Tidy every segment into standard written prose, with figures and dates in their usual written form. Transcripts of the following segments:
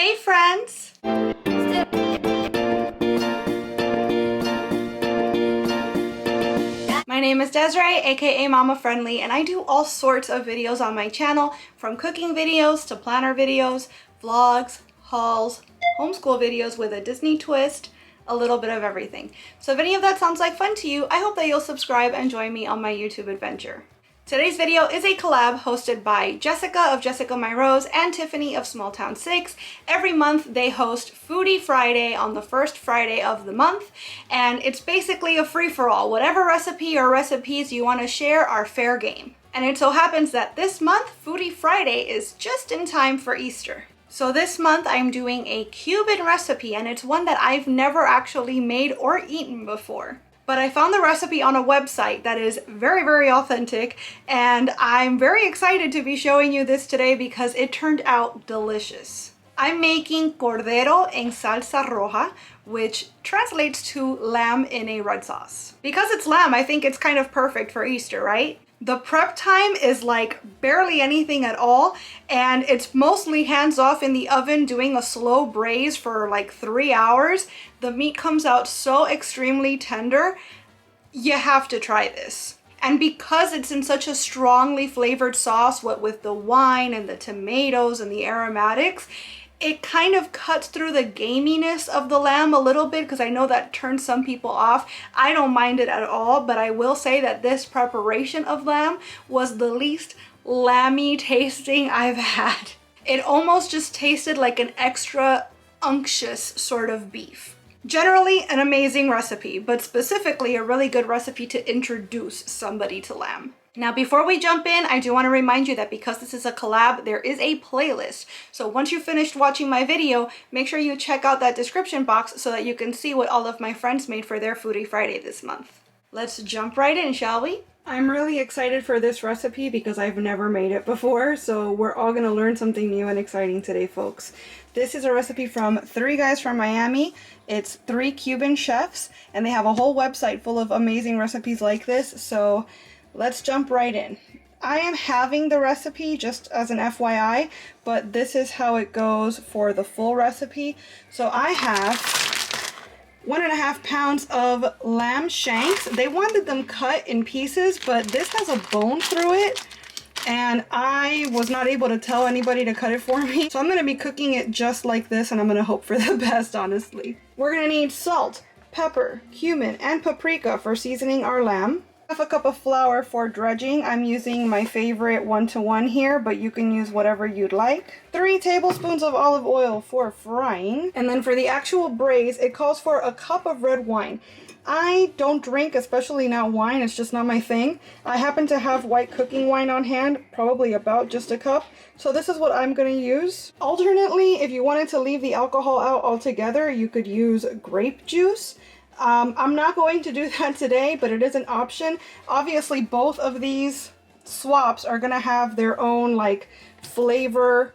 Hey friends! My name is Desiree, aka Mama Friendly, and I do all sorts of videos on my channel, from cooking videos to planner videos, vlogs, hauls, homeschool videos with a Disney twist, a little bit of everything. So if any of that sounds like fun to you, I hope that you'll subscribe and join me on my YouTube adventure. Today's video is a collab hosted by Jessica of Jessica My Rose and Tiffany of Small Town 6. Every month they host Foodie Friday on the first Friday of the month, and it's basically a free-for-all. Whatever recipe or recipes you want to share are fair game. And it so happens that this month, Foodie Friday is just in time for Easter. So this month I'm doing a Cuban recipe, and it's one that I've never actually made or eaten before. But I found the recipe on a website that is very, very authentic, and I'm very excited to be showing you this today because it turned out delicious. I'm making Cordero en Salsa Roja, which translates to lamb in a red sauce. Because it's lamb, I think it's kind of perfect for Easter, right? The prep time is like barely anything at all, and it's mostly hands-off in the oven doing a slow braise for like 3 hours. The meat comes out so extremely tender. You have to try this. And because it's in such a strongly flavored sauce, what with the wine and the tomatoes and the aromatics, it kind of cuts through the gaminess of the lamb a little bit, because I know that turns some people off. I don't mind it at all, but I will say that this preparation of lamb was the least lammy tasting I've had. It almost just tasted like an extra unctuous sort of beef. Generally an amazing recipe, but specifically a really good recipe to introduce somebody to lamb. Now, before we jump in, I do want to remind you that because this is a collab, there is a playlist. So once you've finished watching my video, make sure you check out that description box so that you can see what all of my friends made for their Foodie Friday this month. Let's jump right in, shall we? I'm really excited for this recipe because I've never made it before, so we're all going to learn something new and exciting today, folks. This is a recipe from 3 guys from Miami. It's 3 Cuban chefs, and they have a whole website full of amazing recipes like this, so let's jump right in. I am having the recipe just as an FYI, but this is how it goes for the full recipe. So I have 1.5 pounds of lamb shanks. They wanted them cut in pieces, but this has a bone through it, and I was not able to tell anybody to cut it for me. So I'm going to be cooking it just like this, and I'm going to hope for the best, honestly. We're going to need salt, pepper, cumin, and paprika for seasoning our lamb. 1/2 cup of flour for dredging. I'm using my favorite 1-to-1 here, but you can use whatever you'd like. 3 tablespoons of olive oil for frying. And then for the actual braise, it calls for 1 cup of red wine. I don't drink, especially not wine, it's just not my thing. I happen to have white cooking wine on hand, probably about just 1 cup. So this is what I'm going to use. Alternately, if you wanted to leave the alcohol out altogether, you could use grape juice. I'm not going to do that today, but it is an option. Obviously, both of these swaps are going to have their own like flavor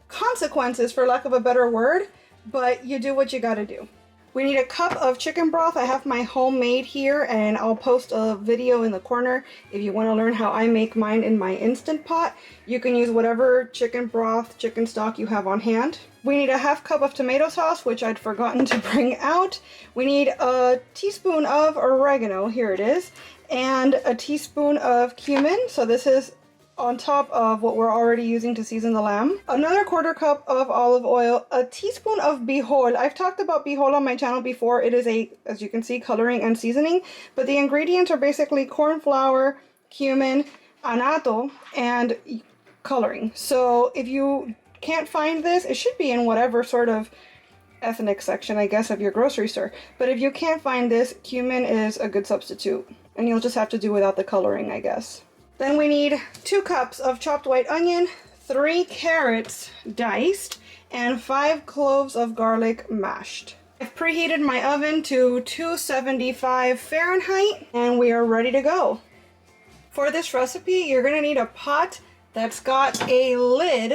consequences, for lack of a better word, but you do what you got to do. We need 1 cup of chicken broth. I have my homemade here, and I'll post a video in the corner if you want to learn how I make mine in my Instant Pot. You can use whatever chicken broth, chicken stock you have on hand. We need 1/2 cup of tomato sauce, which I'd forgotten to bring out. We need 1 teaspoon of oregano, here it is, and 1 teaspoon of cumin. So this is on top of what we're already using to season the lamb. Another 1/4 cup of olive oil, 1 teaspoon of bijol. I've talked about bijol on my channel before. It is as you can see, coloring and seasoning, but the ingredients are basically corn flour, cumin, anato, and coloring. So if you can't find this, it should be in whatever sort of ethnic section, I guess, of your grocery store. But if you can't find this, cumin is a good substitute, and you'll just have to do without the coloring, I guess. Then we need 2 cups of chopped white onion, 3 carrots diced, and 5 cloves of garlic mashed. I've preheated my oven to 275 Fahrenheit, and we are ready to go. For this recipe, you're going to need a pot that's got a lid,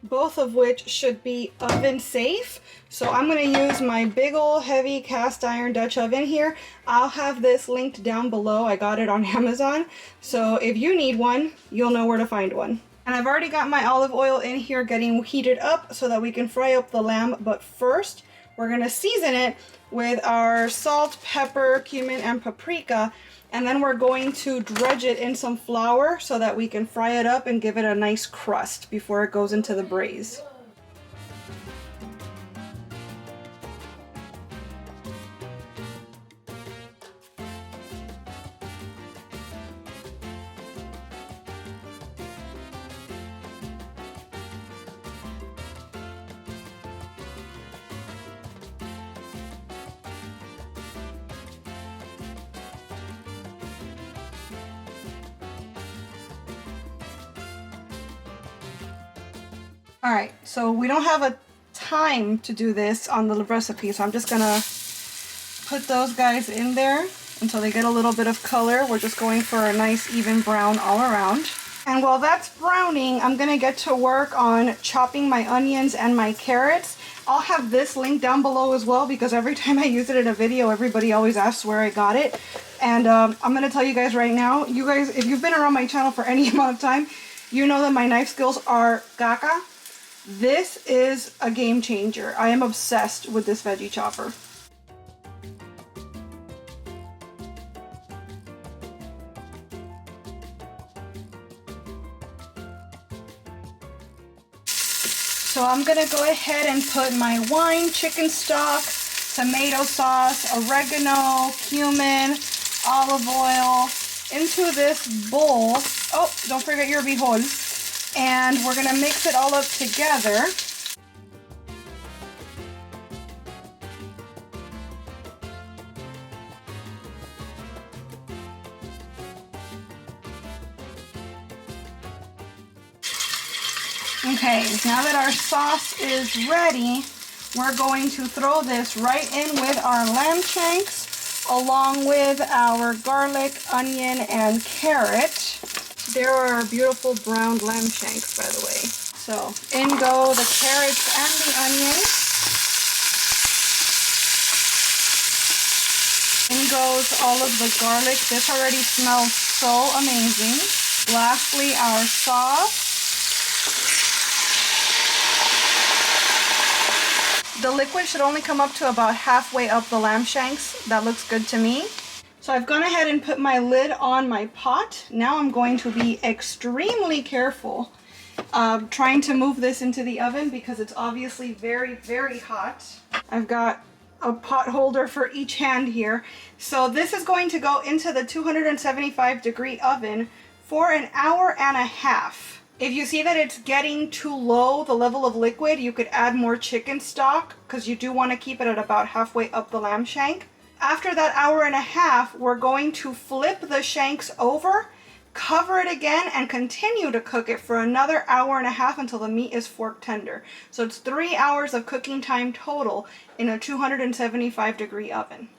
both of which should be oven safe. So I'm going to use my big ol' heavy cast iron Dutch oven here. I'll have this linked down below. I got it on Amazon. So if you need one, you'll know where to find one. And I've already got my olive oil in here getting heated up so that we can fry up the lamb. But first, we're gonna season it with our salt, pepper, cumin, and paprika. And then we're going to dredge it in some flour so that we can fry it up and give it a nice crust before it goes into the braise. All right, so we don't have a time to do this on the recipe, so I'm just gonna put those guys in there until they get a little bit of color. We're just going for a nice even brown all around. And while that's browning, I'm gonna get to work on chopping my onions and my carrots. I'll have this link down below as well because every time I use it in a video, everybody always asks where I got it. And I'm gonna tell you guys right now, you guys, if you've been around my channel for any amount of time, you know that my knife skills are caca. This is a game changer. I am obsessed with this veggie chopper. So I'm gonna go ahead and put my wine, chicken stock, tomato sauce, oregano, cumin, olive oil into this bowl. Oh, don't forget your bijol. And we're gonna mix it all up together. Okay, now that our sauce is ready, we're going to throw this right in with our lamb shanks, along with our garlic, onion, and carrot. There are beautiful browned lamb shanks, by the way. So in go the carrots and the onion. In goes all of the garlic. This already smells so amazing. Lastly, our sauce. The liquid should only come up to about halfway up the lamb shanks. That looks good to me. So I've gone ahead and put my lid on my pot. Now I'm going to be extremely careful trying to move this into the oven because it's obviously very, very hot. I've got a pot holder for each hand here. So this is going to go into the 275-degree oven for an hour and a half. If you see that it's getting too low, the level of liquid, you could add more chicken stock because you do want to keep it at about halfway up the lamb shank. After that hour and a half, we're going to flip the shanks over, cover it again, and continue to cook it for another hour and a half until the meat is fork tender. So it's 3 hours of cooking time total in a 275-degree oven.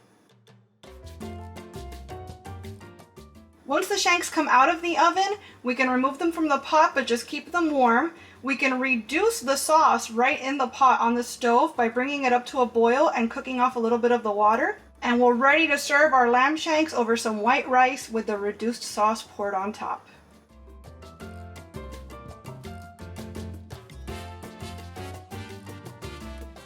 Once the shanks come out of the oven, we can remove them from the pot, but just keep them warm. We can reduce the sauce right in the pot on the stove by bringing it up to a boil and cooking off a little bit of the water. And we're ready to serve our lamb shanks over some white rice with the reduced sauce poured on top.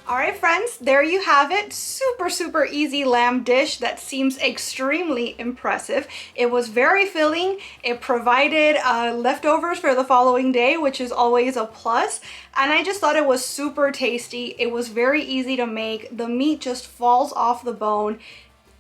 All right, friends, there you have it. Super, super easy lamb dish that seems extremely impressive. It was very filling. It provided leftovers for the following day, which is always a plus. And I just thought it was super tasty. It was very easy to make. The meat just falls off the bone.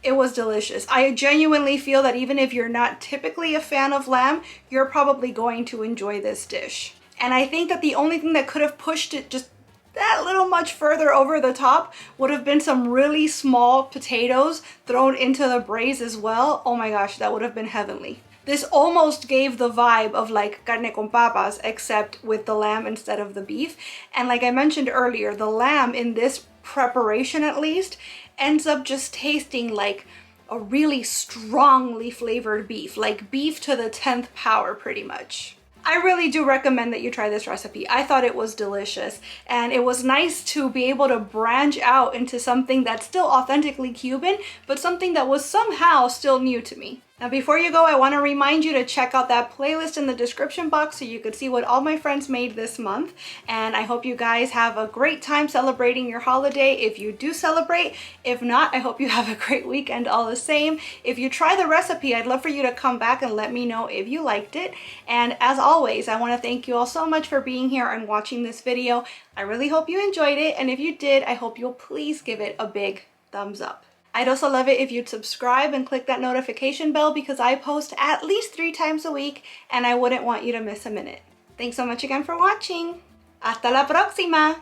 It was delicious. I genuinely feel that even if you're not typically a fan of lamb, you're probably going to enjoy this dish. And I think that the only thing that could have pushed it just that little much further over the top would have been some really small potatoes thrown into the braise as well. Oh my gosh, that would have been heavenly. This almost gave the vibe of like carne con papas, except with the lamb instead of the beef. And like I mentioned earlier, the lamb in this preparation at least ends up just tasting like a really strongly flavored beef, like beef to the 10th power pretty much. I really do recommend that you try this recipe. I thought it was delicious, and it was nice to be able to branch out into something that's still authentically Cuban, but something that was somehow still new to me. Now before you go, I want to remind you to check out that playlist in the description box so you could see what all my friends made this month. And I hope you guys have a great time celebrating your holiday if you do celebrate. If not, I hope you have a great weekend all the same. If you try the recipe, I'd love for you to come back and let me know if you liked it. And as always, I want to thank you all so much for being here and watching this video. I really hope you enjoyed it, and if you did, I hope you'll please give it a big thumbs up. I'd also love it if you'd subscribe and click that notification bell because I post at least 3 times a week and I wouldn't want you to miss a minute. Thanks so much again for watching. Hasta la próxima!